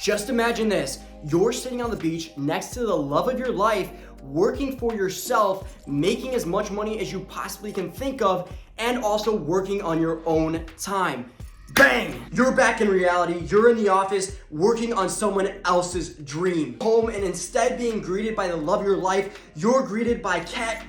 Just imagine this, you're sitting on the beach next to the love of your life, working for yourself, making as much money as you possibly can think of, and also working on your own time. Bang! You're back in reality, you're in the office, working on someone else's dream. Home, and instead being greeted by the love of your life, you're greeted by cat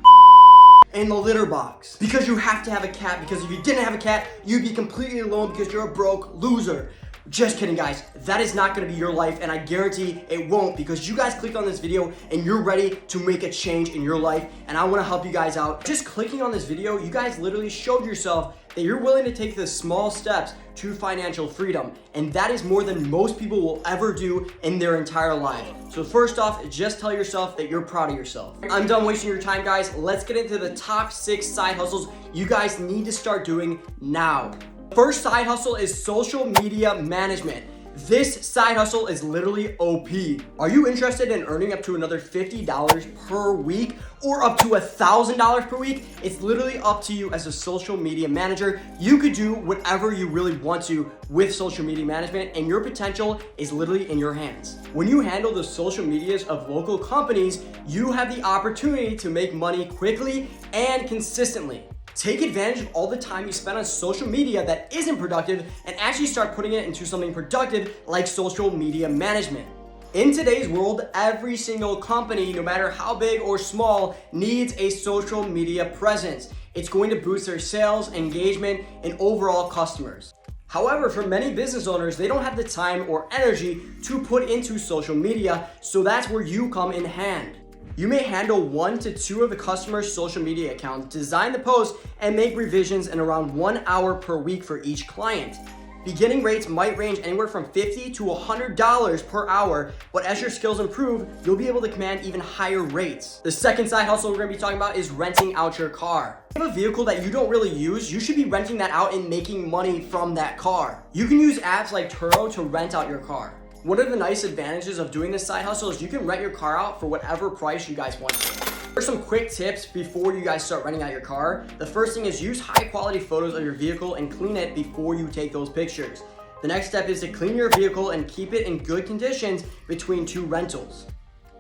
in the litter box. Because you have to have a cat, because if you didn't have a cat, you'd be completely alone because you're a broke loser. Just kidding, guys. That is not gonna be your life, and I guarantee it won't, because you guys clicked on this video and you're ready to make a change in your life, and I wanna help you guys out. Just clicking on this video, you guys literally showed yourself that you're willing to take the small steps to financial freedom, and that is more than most people will ever do in their entire life. So first off, just tell yourself that you're proud of yourself. I'm done wasting your time, guys. Let's get into the top 6 side hustles you guys need to start doing now. First side hustle is social media management. This side hustle is literally OP. Are you interested in earning up to another $50 per week or up to $1,000 per week? It's literally up to you as a social media manager. You could do whatever you really want to with social media management, and your potential is literally in your hands. When you handle the social medias of local companies, you have the opportunity to make money quickly and consistently. Take advantage of all the time you spend on social media that isn't productive and actually start putting it into something productive like social media management. In today's world, every single company, no matter how big or small, needs a social media presence. It's going to boost their sales, engagement, and overall customers. However, for many business owners, they don't have the time or energy to put into social media, so that's where you come in hand. You may handle 1 to 2 of the customer's social media accounts, design the post, and make revisions in around 1 hour per week for each client. Beginning rates might range anywhere from $50 to $100 per hour, but as your skills improve, you'll be able to command even higher rates. The second side hustle we're gonna be talking about is renting out your car. If you have a vehicle that you don't really use, you should be renting that out and making money from that car. You can use apps like Turo to rent out your car. One of the nice advantages of doing this side hustle is you can rent your car out for whatever price you guys want to. Here's some quick tips before you guys start renting out your car. The first thing is use high quality photos of your vehicle and clean it before you take those pictures. The next step is to clean your vehicle and keep it in good conditions between 2 rentals.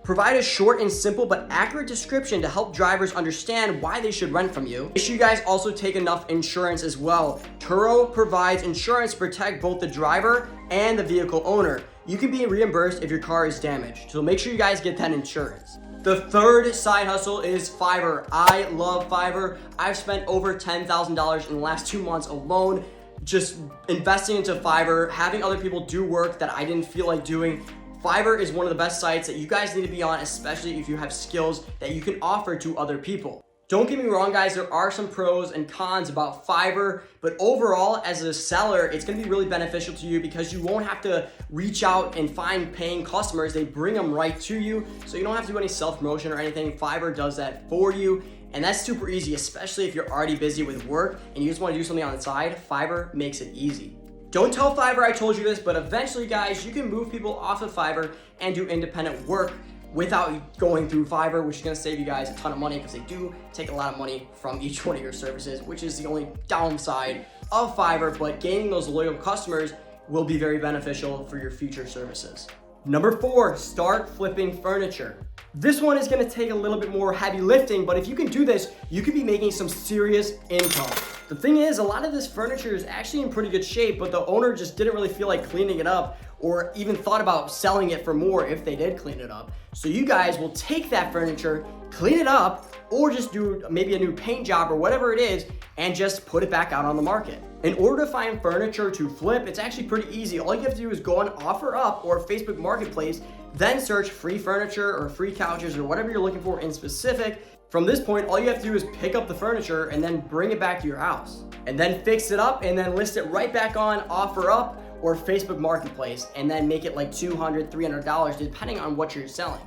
Provide a short and simple but accurate description to help drivers understand why they should rent from you. Make sure you guys also take enough insurance as well. Turo provides insurance to protect both the driver and the vehicle owner. You can be reimbursed if your car is damaged, so make sure you guys get that insurance. The third side hustle is Fiverr. I love Fiverr. I've spent over $10,000 in the last 2 months alone just investing into Fiverr, having other people do work that I didn't feel like doing. Fiverr is one of the best sites that you guys need to be on, especially if you have skills that you can offer to other people. Don't get me wrong, guys, there are some pros and cons about Fiverr, but overall, as a seller, it's gonna be really beneficial to you because you won't have to reach out and find paying customers. They bring them right to you, so you don't have to do any self-promotion or anything. Fiverr does that for you, and that's super easy, especially if you're already busy with work and you just wanna do something on the side. Fiverr makes it easy. Don't tell Fiverr I told you this, but eventually, guys, you can move people off of Fiverr and do independent work without going through Fiverr, which is gonna save you guys a ton of money because they do take a lot of money from each one of your services, which is the only downside of Fiverr, but gaining those loyal customers will be very beneficial for your future services. Number 4, start flipping furniture. This one is gonna take a little bit more heavy lifting, but if you can do this, you could be making some serious income. The thing is, a lot of this furniture is actually in pretty good shape, but the owner just didn't really feel like cleaning it up or even thought about selling it for more if they did clean it up. So you guys will take that furniture, clean it up, or just do maybe a new paint job or whatever it is, and just put it back out on the market. In order to find furniture to flip, it's actually pretty easy. All you have to do is go on OfferUp or Facebook Marketplace, then search free furniture or free couches or whatever you're looking for in specific. From this point, all you have to do is pick up the furniture and then bring it back to your house. And then fix it up and then list it right back on OfferUp or Facebook Marketplace, and then make it like $200, $300 depending on what you're selling.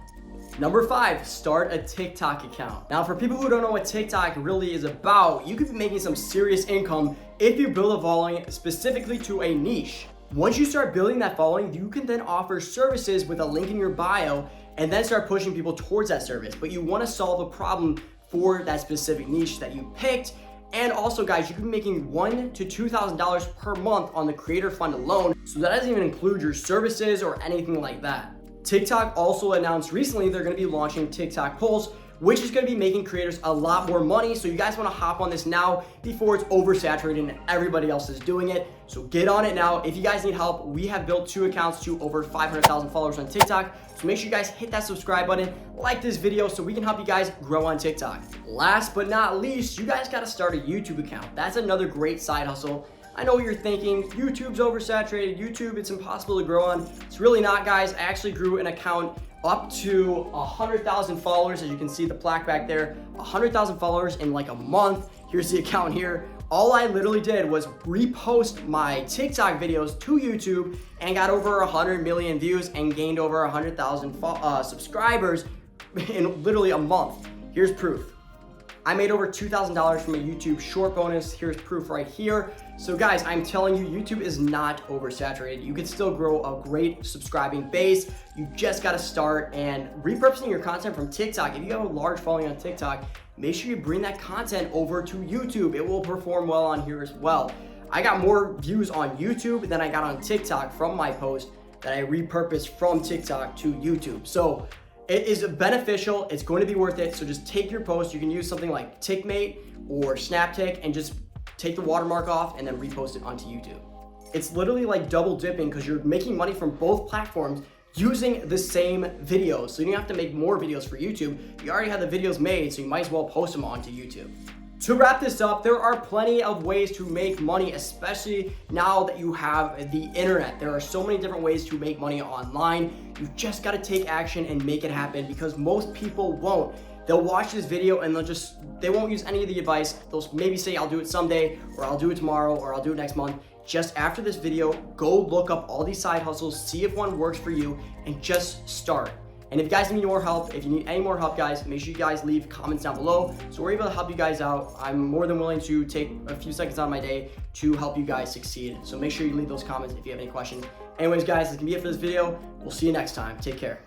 Number 5, start a TikTok account. Now, for people who don't know what TikTok really is about, you could be making some serious income if you build a following specifically to a niche. Once you start building that following, you can then offer services with a link in your bio and then start pushing people towards that service. But you want to solve a problem for that specific niche that you picked, And also guys, you can be making $1,000 to $2,000 per month on the creator fund alone. So that doesn't even include your services or anything like that. TikTok also announced recently they're gonna be launching TikTok Pulse, which is gonna be making creators a lot more money. So you guys wanna hop on this now before it's oversaturated and everybody else is doing it. So get on it now. If you guys need help, we have built 2 accounts to over 500,000 followers on TikTok. So make sure you guys hit that subscribe button, like this video so we can help you guys grow on TikTok. Last but not least, you guys gotta start a YouTube account. That's another great side hustle. I know what you're thinking, YouTube's oversaturated, YouTube, it's impossible to grow on. It's really not, guys. I actually grew an account up to 100,000 followers. As you can see the plaque back there, 100,000 followers in like a month. Here's the account here. All I literally did was repost my TikTok videos to YouTube and got over 100 million views and gained over 100,000 subscribers in literally a month. Here's proof. I made over $2,000 from a YouTube short bonus. Here's proof right here. So guys, I'm telling you, YouTube is not oversaturated. You can still grow a great subscribing base. You just gotta start and repurposing your content from TikTok. If you have a large following on TikTok, make sure you bring that content over to YouTube. It will perform well on here as well. I got more views on YouTube than I got on TikTok from my post that I repurposed from TikTok to YouTube. So it is beneficial, it's going to be worth it. So just take your post, you can use something like TickMate or SnapTik and just take the watermark off and then repost it onto YouTube. It's literally like double dipping because you're making money from both platforms using the same videos. So you don't have to make more videos for YouTube. You already have the videos made, so you might as well post them onto YouTube. To wrap this up, there are plenty of ways to make money, especially now that you have the internet. There are so many different ways to make money online. You just gotta take action and make it happen because most people won't. They'll watch this video and they won't use any of the advice. They'll maybe say, I'll do it someday, or I'll do it tomorrow, or I'll do it next month. Just after this video, go look up all these side hustles, see if one works for you, and just start. And if you guys need more help, if you need any more help, guys, make sure you guys leave comments down below so we're able to help you guys out. I'm more than willing to take a few seconds out of my day to help you guys succeed. So make sure you leave those comments if you have any questions. Anyways, guys, that's gonna be it for this video. We'll see you next time. Take care.